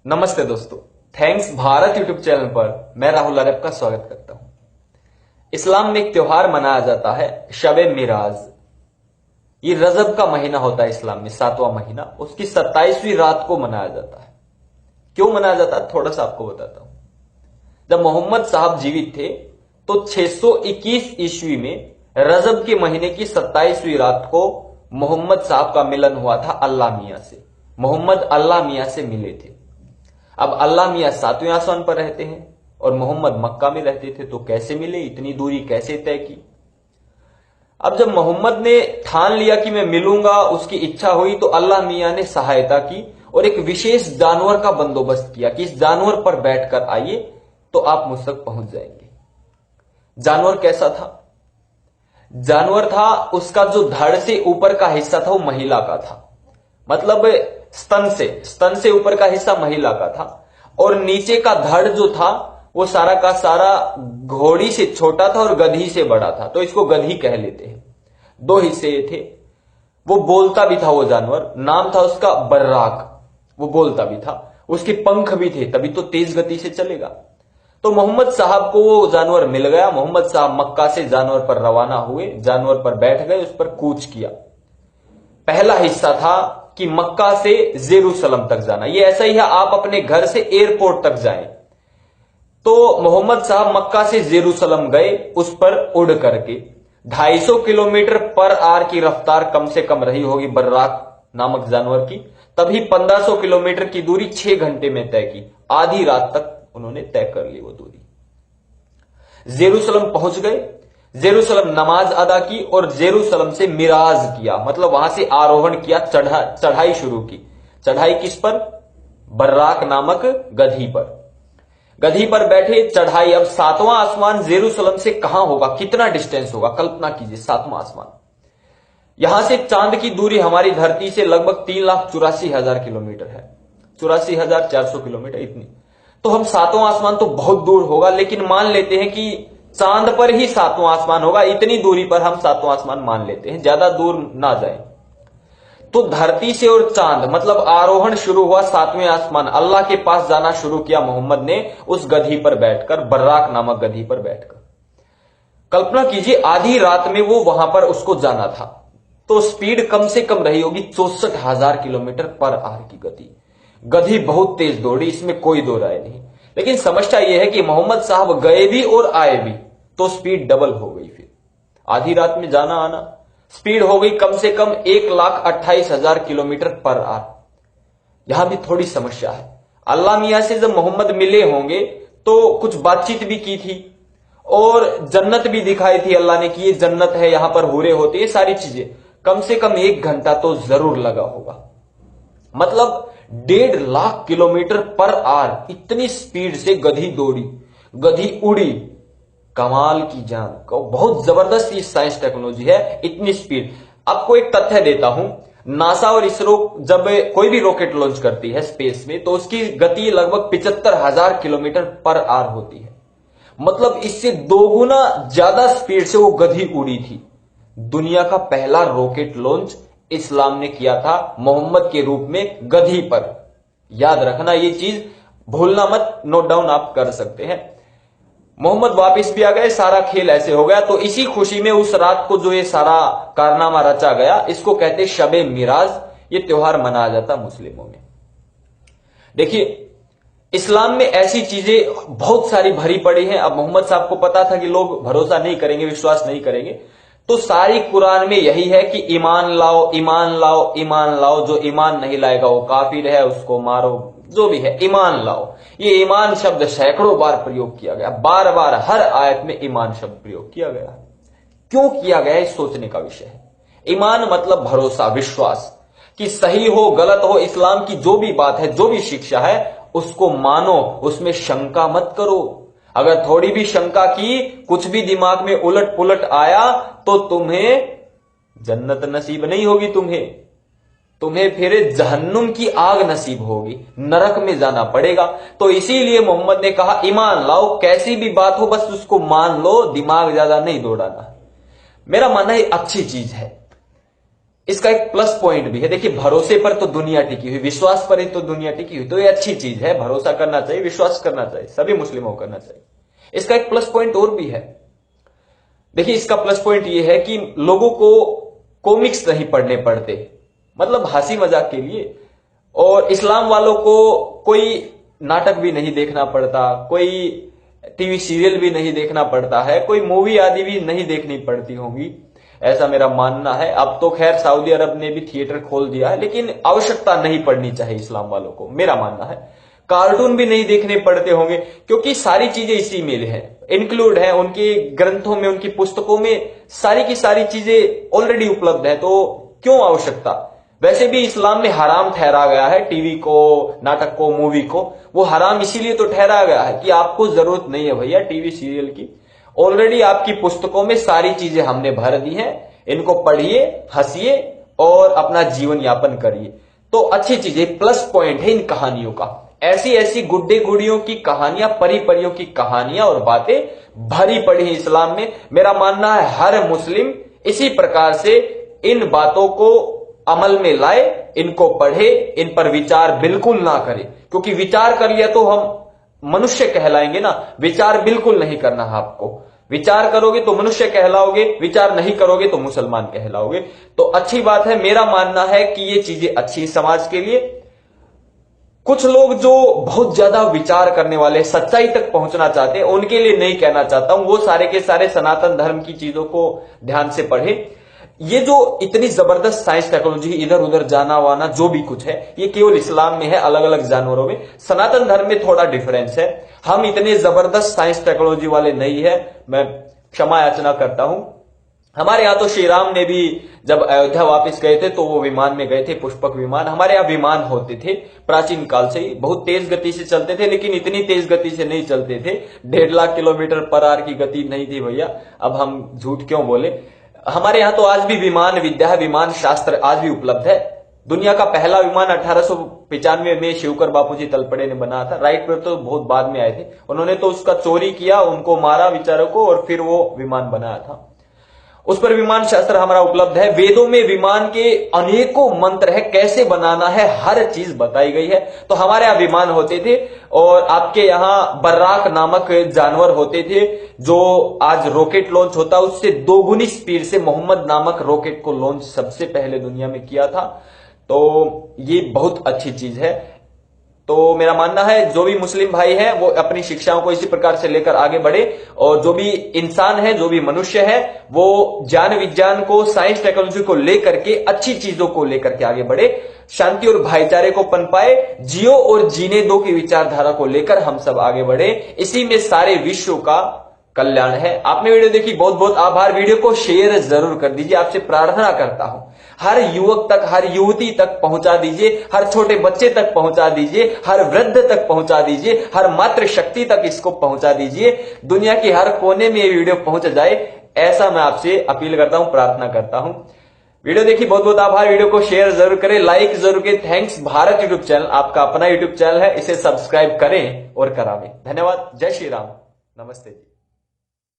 नमस्ते दोस्तों। Thanks Bharat YouTube channel पर मैं राहुल अरब का स्वागत करता हूं। इस्लाम में एक त्योहार मनाया जाता है शबे मिराज। ये रजब का महीना होता है इस्लाम में, 7वां महीना। उसकी 27वीं रात को मनाया जाता है। क्यों मनाया जाता है थोड़ा सा आपको बताता हूं। जब मोहम्मद साहब जीवित थे तो 621 ईस्वी में रजब के महीने की 27वीं रात को मोहम्मद साहब का मिलन हुआ था अल्लाह मियां से। मोहम्मद अल्लाह मियां से मिले थे। अब अल्लाह मियां 7वें आसमान पर रहते हैं और मोहम्मद मक्का में रहते थे, तो कैसे मिले, इतनी दूरी कैसे तय की। अब जब मोहम्मद ने ठान लिया कि मैं मिलूंगा, उसकी इच्छा हुई, तो अल्लाह मियां ने सहायता की और एक विशेष जानवर का बंदोबस्त किया कि इस जानवर पर बैठकर आइए तो आप मुझ तक पहुंच जाएंगे। जानवर कैसा था? जानवर था, उसका जो धड़ से ऊपर का हिस्सा था वो महिला का था, मतलब स्तन से ऊपर का हिस्सा महिला का था, और नीचे का धड़ जो था वो सारा का सारा घोड़ी से छोटा था और गधी से बड़ा था, तो इसको गधी कह लेते हैं। दो हिस्से ये थे। वो बोलता भी था, वो जानवर, नाम था उसका बर्राक। वो बोलता भी था, उसके पंख भी थे, तभी तो तेज गति से चलेगा। तो मोहम्मद साहब को वो जानवर मिल गया। मोहम्मद साहब मक्का से जानवर पर रवाना हुए, जानवर पर बैठ गए, उस पर कूच किया। पहला हिस्सा था कि मक्का से जेरूसलम तक जाना। ये ऐसा ही है, आप अपने घर से एयरपोर्ट तक जाएं। तो मोहम्मद साहब मक्का से जेरूसलम गए, उस पर उड़ करके 250 किलोमीटर पर आवर की रफ्तार कम से कम रही होगी बर्राक नामक जानवर की। तभी 1500 किलोमीटर की दूरी 6 घंटे में तय की। आधी रात तक उन्होंने तय कर ली वो दूरी। जेरूसलम पहुंच गए, जेरूसलम नमाज अदा की और जेरूसलम से मिराज किया, मतलब वहां से आरोहण किया, चढ़ाई शुरू की। चढ़ाई किस पर? बर्राक नामक गधी पर। गधी पर बैठे चढ़ाई। अब 7वां आसमान जेरूसलम से कहां होगा, कितना डिस्टेंस होगा, कल्पना कीजिए। 7वां आसमान, यहां से चांद की दूरी हमारी धरती से लगभग 3,84,000 किलोमीटर है, 84,400 किलोमीटर, इतनी। तो हम 7वां आसमान तो बहुत दूर होगा, लेकिन मान लेते हैं कि चांद पर ही 7वां आसमान होगा, इतनी दूरी पर हम 7वां आसमान मान लेते हैं, ज्यादा दूर ना जाए। तो धरती से और चांद, मतलब आरोहण शुरू हुआ 7वें आसमान, अल्लाह के पास जाना शुरू किया मोहम्मद ने उस गधी पर बैठकर, बर्राक नामक गधी पर बैठकर। कल्पना कीजिए आधी रात में वो वहां पर उसको जाना था, तो स्पीड कम से कम रही होगी 64,000 किलोमीटर पर आवर की गति। गधी बहुत तेज दौड़ी, इसमें कोई दो राय नहीं। लेकिन समस्या यह है कि मोहम्मद साहब गए भी और आए भी तो स्पीड डबल हो गई। फिर आधी रात में जाना आना, स्पीड हो गई कम से कम 1,28,000 किलोमीटर पर आवर। यहां भी थोड़ी समस्या है। अल्लाह मियां से जब मोहम्मद मिले होंगे तो कुछ बातचीत भी की थी और जन्नत भी दिखाई थी अल्लाह ने कि ये जन्नत है, यहां पर हूरे होते, ये सारी चीजें। कम से कम 1 घंटा तो जरूर लगा होगा, मतलब 1.5 लाख किलोमीटर पर आवर इतनी स्पीड से गधी दौड़ी, गधी उड़ी। कमाल की जान, बहुत जबरदस्त ये साइंस टेक्नोलॉजी है, इतनी स्पीड। आपको एक तथ्य देता हूं, नासा और इसरो जब कोई भी रॉकेट लॉन्च करती है स्पेस में तो उसकी गति लगभग 75,000 किलोमीटर पर आवर होती है, मतलब इससे 2 गुना ज्यादा स्पीड से वो गधी उड़ी थी। दुनिया का पहला रॉकेट लॉन्च इस्लाम ने किया था मोहम्मद के रूप में गधी पर। याद रखना ये चीज, भूलना मत, नोट डाउन आप कर सकते हैं। मोहम्मद वापस भी आ गए, सारा खेल ऐसे हो गया। तो इसी खुशी में उस रात को जो ये सारा कारनामा रचा गया, इसको कहते शबे मिराज। ये त्योहार मनाया जाता मुस्लिमों में। देखिए इस्लाम में ऐसी चीजें बहुत सारी भरी पड़ी हैं। अब मोहम्मद साहब को पता था कि लोग भरोसा नहीं करेंगे, विश्वास नहीं करेंगे, तो सारी कुरान में यही है कि ईमान लाओ, ईमान लाओ, ईमान लाओ, जो ईमान नहीं लाएगा वो काफिर है, उसको मारो, जो भी है ईमान लाओ। ये ईमान शब्द सैकड़ों बार प्रयोग किया गया, बार बार हर आयत में ईमान शब्द प्रयोग किया गया। क्यों किया गया इस सोचने का विषय है। ईमान मतलब भरोसा, विश्वास, कि सही हो गलत हो, इस्लाम की जो भी बात है, जो भी शिक्षा है, उसको मानो, उसमें शंका मत करो। अगर थोड़ी भी शंका की, कुछ भी दिमाग में उलट पुलट आया, तो तुम्हें जन्नत नसीब नहीं होगी, तुम्हें फिर जहन्नुम की आग नसीब होगी, नरक में जाना पड़ेगा। तो इसीलिए मोहम्मद ने कहा ईमान लाओ, कैसी भी बात हो बस उसको मान लो, दिमाग ज्यादा नहीं दौड़ाना। मेरा मानना है अच्छी चीज है। इसका एक प्लस पॉइंट भी है। देखिए, भरोसे पर तो दुनिया टिकी हुई, विश्वास पर ही तो दुनिया टिकी हुई, तो ये अच्छी चीज है। भरोसा करना चाहिए, विश्वास करना चाहिए, सभी मुस्लिमों को करना चाहिए। इसका एक प्लस पॉइंट और भी है। देखिए, इसका प्लस पॉइंट ये है कि लोगों को कॉमिक्स नहीं पढ़ने पड़ते, मतलब हंसी मजाक के लिए। और इस्लाम वालों को कोई नाटक भी नहीं देखना पड़ता, कोई टीवी सीरियल भी नहीं देखना पड़ता है, कोई मूवी आदि भी नहीं देखनी पड़ती होंगी, ऐसा मेरा मानना है। अब तो खैर सऊदी अरब ने भी थिएटर खोल दिया है, लेकिन आवश्यकता नहीं पड़नी चाहिए इस्लाम वालों को, मेरा मानना है। कार्टून भी नहीं देखने पड़ते होंगे, क्योंकि सारी चीजें इसी में है, इंक्लूड है उनके ग्रंथों में, उनकी पुस्तकों में सारी की सारी चीजें ऑलरेडी उपलब्ध है, तो क्यों आवश्यकता। वैसे भी इस्लाम में हराम ठहरा गया है टीवी को, नाटक को, मूवी को। वो हराम इसीलिए तो ठहरा गया है कि आपको जरूरत नहीं है भैया टीवी सीरियल की, ऑलरेडी आपकी पुस्तकों में सारी चीजें हमने भर दी हैं, इनको पढ़िए, हंसिए और अपना जीवन यापन करिए। तो अच्छी चीजें, प्लस पॉइंट है इन कहानियों का। ऐसी ऐसी गुड्डे गुड़ियों की कहानियां, परी परियों की कहानियां और बातें भरी पड़ी है इस्लाम में। मेरा मानना है हर मुस्लिम इसी प्रकार से इन बातों को अमल में लाए, इनको पढ़े, इन पर विचार बिल्कुल ना करे, क्योंकि विचार कर लिया तो हम मनुष्य कहलाएंगे ना। विचार बिल्कुल नहीं करना है आपको। विचार करोगे तो मनुष्य कहलाओगे, विचार नहीं करोगे तो मुसलमान कहलाओगे। तो अच्छी बात है, मेरा मानना है कि ये चीजें अच्छी समाज के लिए। कुछ लोग जो बहुत ज्यादा विचार करने वाले, सच्चाई तक पहुंचना चाहते हैं, उनके लिए नहीं कहना चाहता हूं, वो सारे के सारे सनातन धर्म की चीजों को ध्यान से पढ़े। ये जो इतनी जबरदस्त साइंस टेक्नोलॉजी, इधर उधर जाना वाना जो भी कुछ है, ये केवल इस्लाम में है, अलग अलग जानवरों में। सनातन धर्म में थोड़ा डिफरेंस है, हम इतने जबरदस्त साइंस टेक्नोलॉजी वाले नहीं है, मैं क्षमा याचना करता हूं। हमारे यहां तो श्री राम ने भी जब अयोध्या वापस गए थे तो वो विमान में गए थे, पुष्पक विमान। हमारे यहां विमान होते थे प्राचीन काल से ही, बहुत तेज गति से चलते थे, लेकिन इतनी तेज गति से नहीं चलते थे, 1.5 लाख किलोमीटर पर आवर की गति नहीं थी भैया। अब हम झूठ क्यों बोले। हमारे यहां तो आज भी विमान विद्या है, विमान शास्त्र आज भी उपलब्ध है। दुनिया का पहला विमान 1895 में शिवकर बापूजी तलपड़े ने बनाया था। राइट ब्रदर तो बहुत बाद में आए थे, उन्होंने तो उसका चोरी किया, उनको मारा विचारों को, और फिर वो विमान बनाया था। उस पर विमान शास्त्र हमारा उपलब्ध है। वेदों में विमान के अनेकों मंत्र है, कैसे बनाना है हर चीज बताई गई है। तो हमारे यहाँ विमान होते थे, और आपके यहाँ बर्राक नामक जानवर होते थे, जो आज रॉकेट लॉन्च होता है उससे 2 गुनी स्पीड से मोहम्मद नामक रॉकेट को लॉन्च सबसे पहले दुनिया में किया था। तो ये बहुत अच्छी चीज है। तो मेरा मानना है जो भी मुस्लिम भाई है वो अपनी शिक्षाओं को इसी प्रकार से लेकर आगे बढ़े, और जो भी इंसान है, जो भी मनुष्य है, वो ज्ञान विज्ञान को, साइंस टेक्नोलॉजी को लेकर के, अच्छी चीजों को लेकर के आगे बढ़े, शांति और भाईचारे को पनपाए, जियो और जीने दो की विचारधारा को लेकर हम सब आगे बढ़े। इसी में सारे विश्व का कल्याण है। आपने वीडियो देखी, बहुत बहुत आभार। वीडियो को शेयर जरूर कर दीजिए, आपसे प्रार्थना करता हूं। हर युवक तक, हर युवती तक पहुंचा दीजिए, हर छोटे बच्चे तक पहुंचा दीजिए, हर वृद्ध तक पहुंचा दीजिए, हर मातृशक्ति तक इसको पहुंचा दीजिए। दुनिया के हर कोने में ये वीडियो पहुंच जाए, ऐसा मैं आपसे अपील करता हूं, प्रार्थना करता हूं। वीडियो देखी, बहुत बहुत आभार। वीडियो को शेयर जरूर करें, लाइक जरूर करें। थैंक्स भारत यूट्यूब चैनल आपका अपना यूट्यूब चैनल है, इसे सब्सक्राइब करें और करावें। धन्यवाद। जय श्री राम। नमस्ते जी।